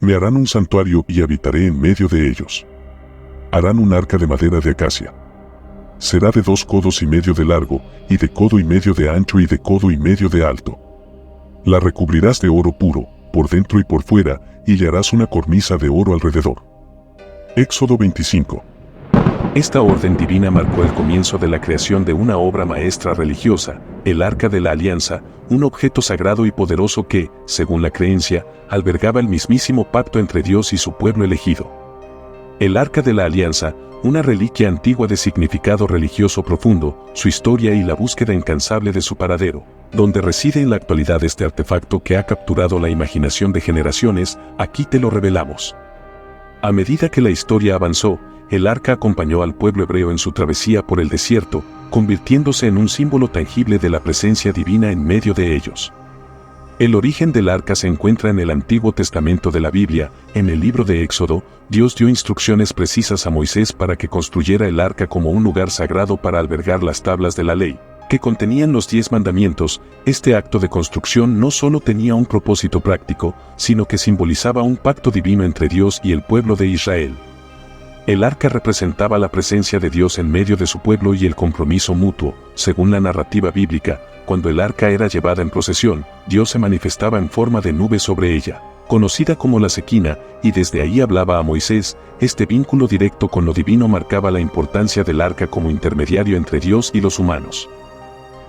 Me harán un santuario y habitaré en medio de ellos. Harán un arca de madera de acacia. Será de 2 codos y medio de largo, y de codo y medio de ancho y de codo y medio de alto. La recubrirás de oro puro, por dentro y por fuera, y le harás una cornisa de oro alrededor. Éxodo 25. Esta orden divina marcó el comienzo de la creación de una obra maestra religiosa, el Arca de la Alianza, un objeto sagrado y poderoso que, según la creencia, albergaba el mismísimo pacto entre Dios y su pueblo elegido. El Arca de la Alianza, una reliquia antigua de significado religioso profundo, su historia y la búsqueda incansable de su paradero, donde reside en la actualidad este artefacto que ha capturado la imaginación de generaciones, aquí te lo revelamos. A medida que la historia avanzó, el arca acompañó al pueblo hebreo en su travesía por el desierto, convirtiéndose en un símbolo tangible de la presencia divina en medio de ellos. El origen del arca se encuentra en el Antiguo Testamento de la Biblia. En el libro de Éxodo, Dios dio instrucciones precisas a Moisés para que construyera el arca como un lugar sagrado para albergar las tablas de la ley, que contenían los 10 mandamientos. Este acto de construcción no solo tenía un propósito práctico, sino que simbolizaba un pacto divino entre Dios y el pueblo de Israel. El arca representaba la presencia de Dios en medio de su pueblo y el compromiso mutuo. Según la narrativa bíblica, cuando el arca era llevada en procesión, Dios se manifestaba en forma de nube sobre ella, conocida como la Sequina, y desde ahí hablaba a Moisés. Este vínculo directo con lo divino marcaba la importancia del arca como intermediario entre Dios y los humanos.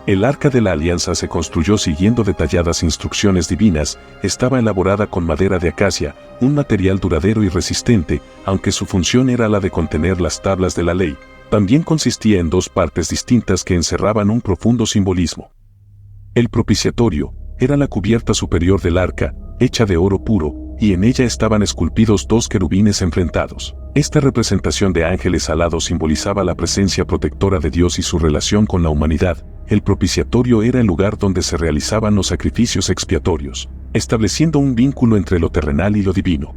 El Arca de la Alianza se construyó siguiendo detalladas instrucciones divinas. Estaba elaborada con madera de acacia, un material duradero y resistente, aunque su función era la de contener las tablas de la ley. También consistía en 2 partes distintas que encerraban un profundo simbolismo. El propiciatorio era la cubierta superior del arca, hecha de oro puro, y en ella estaban esculpidos 2 querubines enfrentados. Esta representación de ángeles alados simbolizaba la presencia protectora de Dios y su relación con la humanidad. El propiciatorio era el lugar donde se realizaban los sacrificios expiatorios, estableciendo un vínculo entre lo terrenal y lo divino.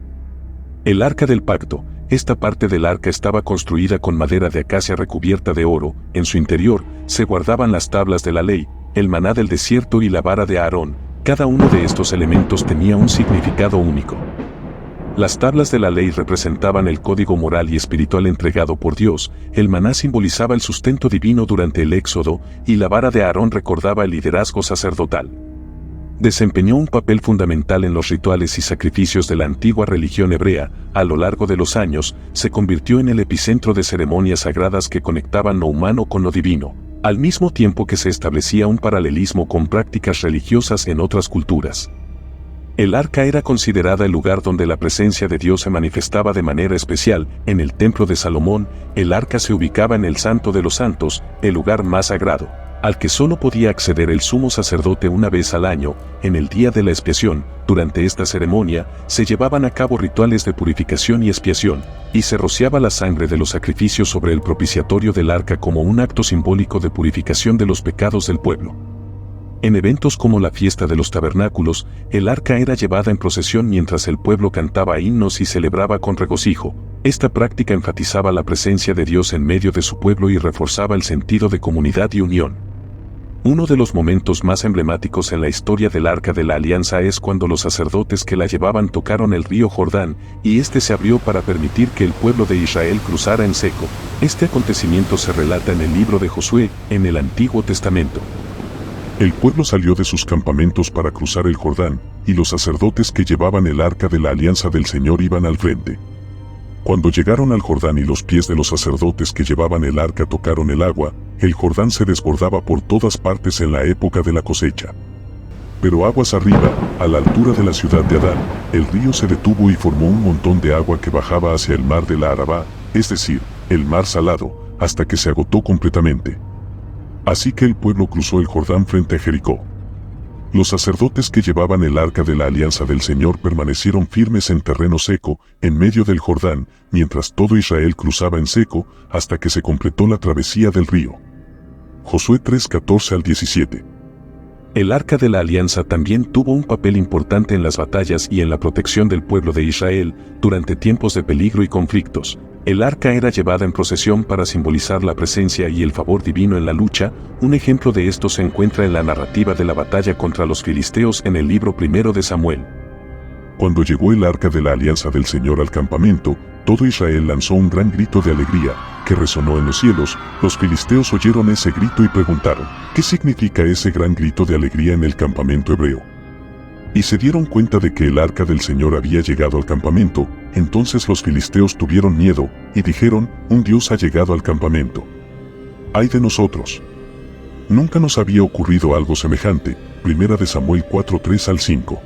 El Arca del Pacto. Esta parte del arca estaba construida con madera de acacia recubierta de oro. En su interior se guardaban las tablas de la ley, el maná del desierto y la vara de Aarón. Cada uno de estos elementos tenía un significado único. Las tablas de la ley representaban el código moral y espiritual entregado por Dios, el maná simbolizaba el sustento divino durante el Éxodo, y la vara de Aarón recordaba el liderazgo sacerdotal. Desempeñó un papel fundamental en los rituales y sacrificios de la antigua religión hebrea. A lo largo de los años, se convirtió en el epicentro de ceremonias sagradas que conectaban lo humano con lo divino, al mismo tiempo que se establecía un paralelismo con prácticas religiosas en otras culturas. El arca era considerada el lugar donde la presencia de Dios se manifestaba de manera especial. En el templo de Salomón, el arca se ubicaba en el Santo de los Santos, el lugar más sagrado, al que solo podía acceder el sumo sacerdote una vez al año, en el día de la expiación. Durante esta ceremonia, se llevaban a cabo rituales de purificación y expiación, y se rociaba la sangre de los sacrificios sobre el propiciatorio del arca como un acto simbólico de purificación de los pecados del pueblo. En eventos como la fiesta de los tabernáculos, el arca era llevada en procesión mientras el pueblo cantaba himnos y celebraba con regocijo. Esta práctica enfatizaba la presencia de Dios en medio de su pueblo y reforzaba el sentido de comunidad y unión. Uno de los momentos más emblemáticos en la historia del Arca de la Alianza es cuando los sacerdotes que la llevaban tocaron el río Jordán, y este se abrió para permitir que el pueblo de Israel cruzara en seco. Este acontecimiento se relata en el libro de Josué, en el Antiguo Testamento. El pueblo salió de sus campamentos para cruzar el Jordán, y los sacerdotes que llevaban el Arca de la Alianza del Señor iban al frente. Cuando llegaron al Jordán y los pies de los sacerdotes que llevaban el arca tocaron el agua, el Jordán se desbordaba por todas partes en la época de la cosecha. Pero aguas arriba, a la altura de la ciudad de Adán, el río se detuvo y formó un montón de agua que bajaba hacia el mar de la Arabá, es decir, el mar salado, hasta que se agotó completamente. Así que el pueblo cruzó el Jordán frente a Jericó. Los sacerdotes que llevaban el Arca de la Alianza del Señor permanecieron firmes en terreno seco, en medio del Jordán, mientras todo Israel cruzaba en seco, hasta que se completó la travesía del río. Josué 3:14-17. El Arca de la Alianza también tuvo un papel importante en las batallas y en la protección del pueblo de Israel durante tiempos de peligro y conflictos. El arca era llevada en procesión para simbolizar la presencia y el favor divino en la lucha. Un ejemplo de esto se encuentra en la narrativa de la batalla contra los filisteos en el libro 1 de Samuel. Cuando llegó el arca de la alianza del Señor al campamento, todo Israel lanzó un gran grito de alegría, que resonó en los cielos. Los filisteos oyeron ese grito y preguntaron, ¿qué significa ese gran grito de alegría en el campamento hebreo? Y se dieron cuenta de que el arca del Señor había llegado al campamento. Entonces los filisteos tuvieron miedo, y dijeron, un Dios ha llegado al campamento. ¡Ay de nosotros! Nunca nos había ocurrido algo semejante. Primera de Samuel 4:3-5.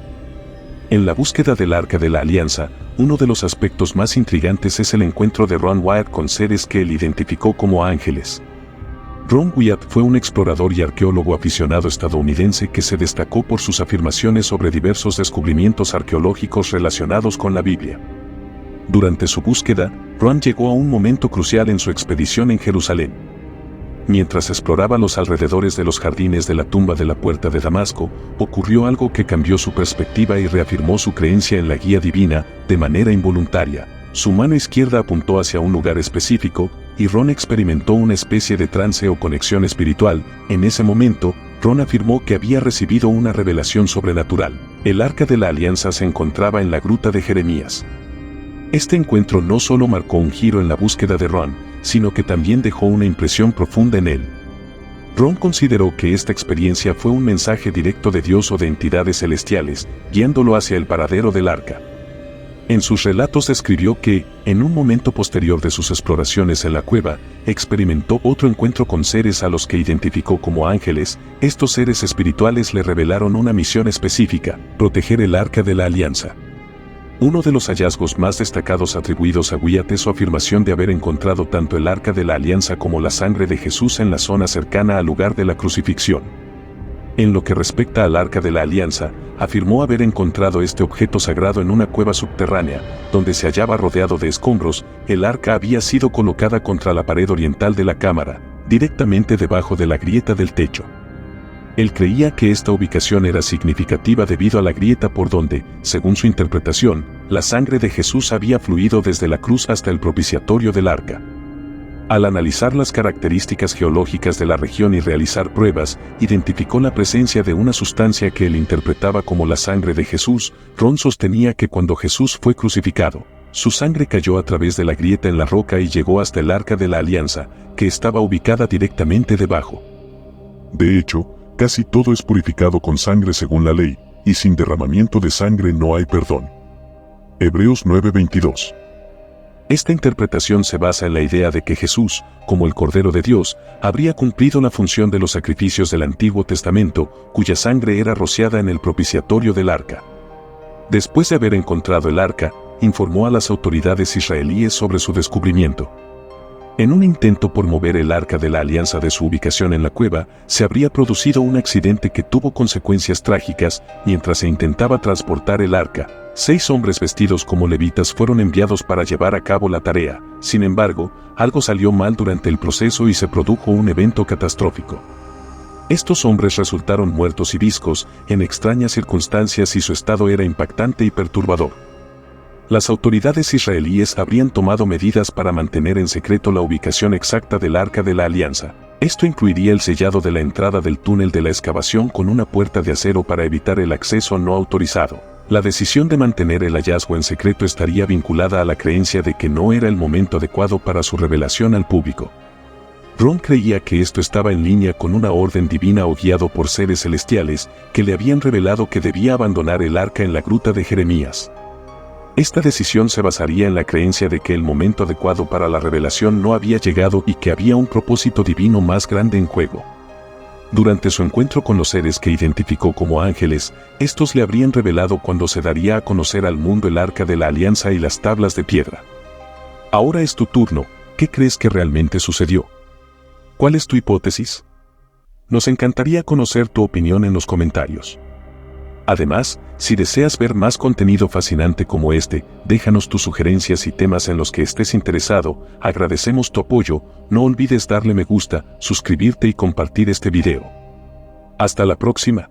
En la búsqueda del Arca de la Alianza, uno de los aspectos más intrigantes es el encuentro de Ron Wyatt con seres que él identificó como ángeles. Ron Wyatt fue un explorador y arqueólogo aficionado estadounidense que se destacó por sus afirmaciones sobre diversos descubrimientos arqueológicos relacionados con la Biblia. Durante su búsqueda, Ron llegó a un momento crucial en su expedición en Jerusalén. Mientras exploraba los alrededores de los jardines de la tumba de la Puerta de Damasco, ocurrió algo que cambió su perspectiva y reafirmó su creencia en la guía divina, de manera involuntaria. Su mano izquierda apuntó hacia un lugar específico, y Ron experimentó una especie de trance o conexión espiritual. En ese momento, Ron afirmó que había recibido una revelación sobrenatural. El Arca de la Alianza se encontraba en la gruta de Jeremías. Este encuentro no solo marcó un giro en la búsqueda de Ron, sino que también dejó una impresión profunda en él. Ron consideró que esta experiencia fue un mensaje directo de Dios o de entidades celestiales, guiándolo hacia el paradero del arca. En sus relatos escribió que, en un momento posterior de sus exploraciones en la cueva, experimentó otro encuentro con seres a los que identificó como ángeles. Estos seres espirituales le revelaron una misión específica: proteger el Arca de la Alianza. Uno de los hallazgos más destacados atribuidos a Wyatt es su afirmación de haber encontrado tanto el Arca de la Alianza como la sangre de Jesús en la zona cercana al lugar de la crucifixión. En lo que respecta al Arca de la Alianza, afirmó haber encontrado este objeto sagrado en una cueva subterránea, donde se hallaba rodeado de escombros. El arca había sido colocada contra la pared oriental de la cámara, directamente debajo de la grieta del techo. Él creía que esta ubicación era significativa debido a la grieta por donde, según su interpretación, la sangre de Jesús había fluido desde la cruz hasta el propiciatorio del arca. Al analizar las características geológicas de la región y realizar pruebas, identificó la presencia de una sustancia que él interpretaba como la sangre de Jesús. Ron sostenía que cuando Jesús fue crucificado, su sangre cayó a través de la grieta en la roca y llegó hasta el Arca de la Alianza, que estaba ubicada directamente debajo. De hecho, casi todo es purificado con sangre según la ley, y sin derramamiento de sangre no hay perdón. Hebreos 9:22. Esta interpretación se basa en la idea de que Jesús, como el Cordero de Dios, habría cumplido la función de los sacrificios del Antiguo Testamento, cuya sangre era rociada en el propiciatorio del arca. Después de haber encontrado el arca, informó a las autoridades israelíes sobre su descubrimiento. En un intento por mover el Arca de la Alianza de su ubicación en la cueva, se habría producido un accidente que tuvo consecuencias trágicas. Mientras se intentaba transportar el arca, 6 hombres vestidos como levitas fueron enviados para llevar a cabo la tarea. Sin embargo, algo salió mal durante el proceso y se produjo un evento catastrófico. Estos hombres resultaron muertos y viscos, en extrañas circunstancias, y su estado era impactante y perturbador. Las autoridades israelíes habrían tomado medidas para mantener en secreto la ubicación exacta del Arca de la Alianza. Esto incluiría el sellado de la entrada del túnel de la excavación con una puerta de acero para evitar el acceso no autorizado. La decisión de mantener el hallazgo en secreto estaría vinculada a la creencia de que no era el momento adecuado para su revelación al público. Ron creía que esto estaba en línea con una orden divina o guiado por seres celestiales que le habían revelado que debía abandonar el arca en la gruta de Jeremías. Esta decisión se basaría en la creencia de que el momento adecuado para la revelación no había llegado y que había un propósito divino más grande en juego. Durante su encuentro con los seres que identificó como ángeles, estos le habrían revelado cuándo se daría a conocer al mundo el Arca de la Alianza y las tablas de piedra. Ahora es tu turno. ¿Qué crees que realmente sucedió? ¿Cuál es tu hipótesis? Nos encantaría conocer tu opinión en los comentarios. Además, si deseas ver más contenido fascinante como este, déjanos tus sugerencias y temas en los que estés interesado. Agradecemos tu apoyo. No olvides darle me gusta, suscribirte y compartir este video. Hasta la próxima.